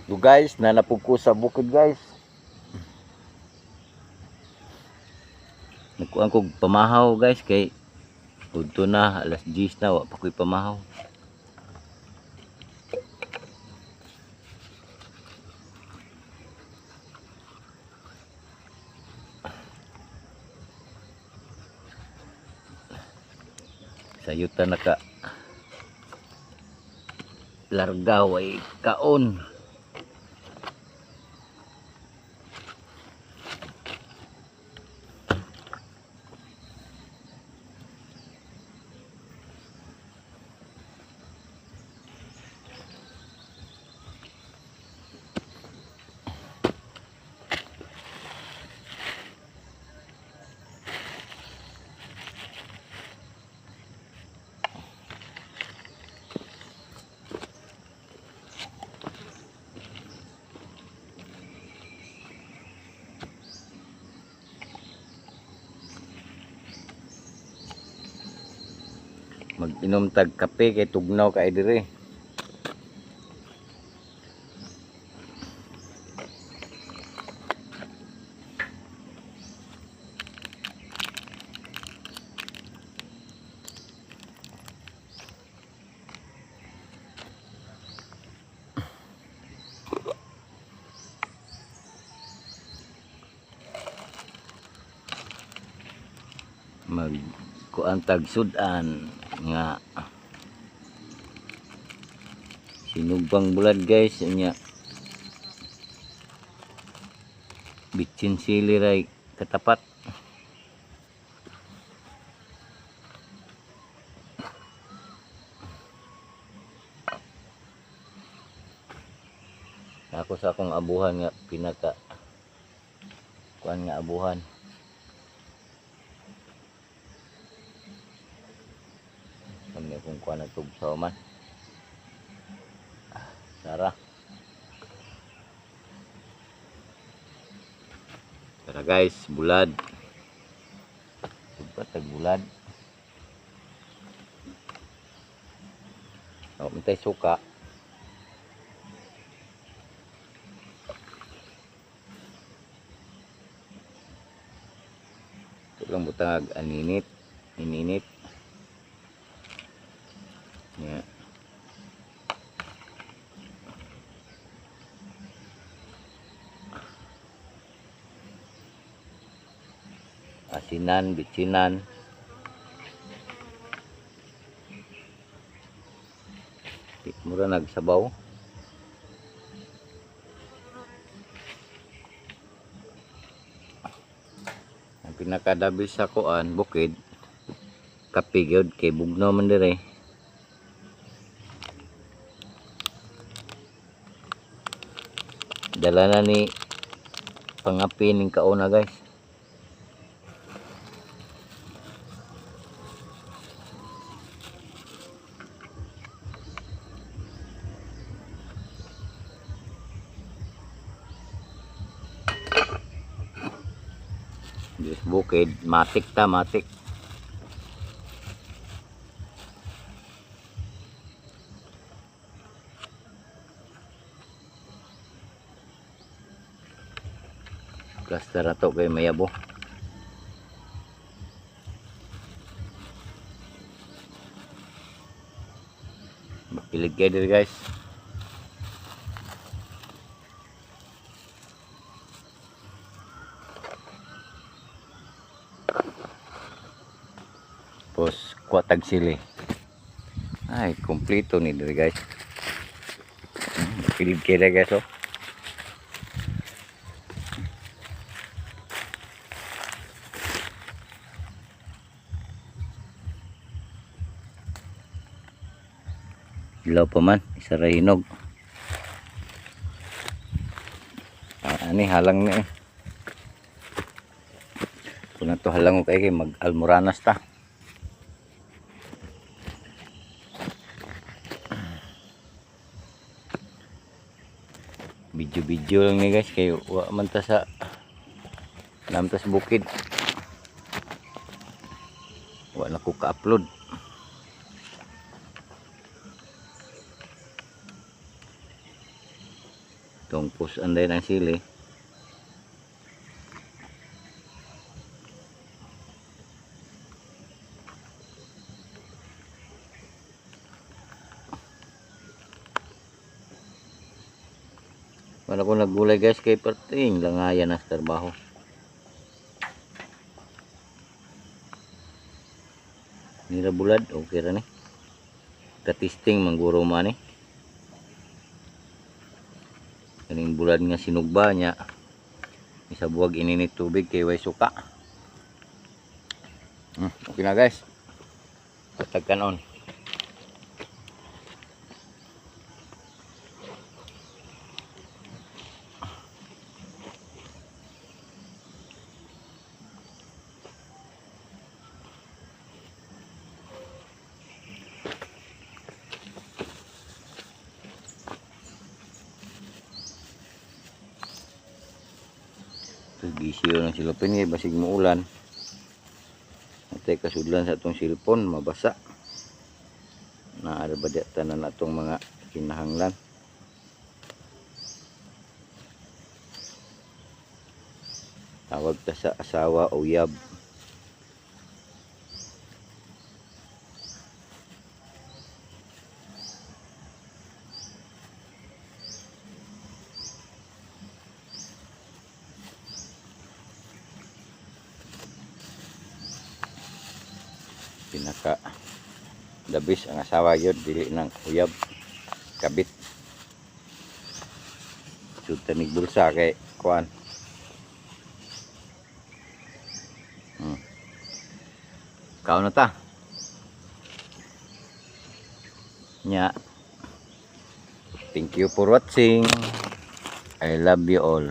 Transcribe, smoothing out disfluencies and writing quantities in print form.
So guys, nanapog ko sa bukid guys. Nagkuhan ko pamahaw guys kay udto na alas 10 na wa pa ko'y pamahaw. Sayuta naka largaw ay kaon. Mag-inom tag kape kay tugnaw kay dire. Kuan tag sudan nga sinugbang bulad guys nya bitsin sili ray katapat. Ako sa akong abuhan nga pinaka kuan nga abuhan. Kami kung kuha na tugsaw man. Tara. Tara guys, bulad. Subat tag bulad. Oh, mintay suka. Ito lang butang aninit. Ininit. Ya. Asinan, bicinan. Mura nagsabaw. Ang pinakadabi sa kuan bukid kape gyud kay bugnaw man dire. Dala na ni pangapi ning kauna guys. Dis bukid matik ta matik. Plaster ato kay mayabo. Mapilig kayo dito guys. Tapos kuatag sili. Ay, kompleto ni dito guys. Mapilig kayo guys oh. Ilaw pa man, isa ra hinog. Ani halang ni. Kung nato halang ko kay mag-almoranas ta. Video-video lang ni guys kay wa man ta sa namtas bukid. Wa na ko ka-upload. Itong pusan din ang sili. Wala ko naggulay guys kay perting langayan na sa trabaho. Nira bulad okay ra ni. Katisting mangguro man ni. Kaning bulad nga sinugba niya. Isa buwag ininit tubig kay way suka. Okay na guys. Patag kanon. Gisiyo ng silopin nga basig mo ulan. Atay kasudlan sa atong cellphone mabasa. Naara ba tanan atong mga kinahanglan. Tawag ta sa asawa o uyab. Pinaka dabis ang asawa yun, dili ng uyab kabit sutanig bulsa kay kuan. Kao na ta nya. Thank you for watching. I love you all.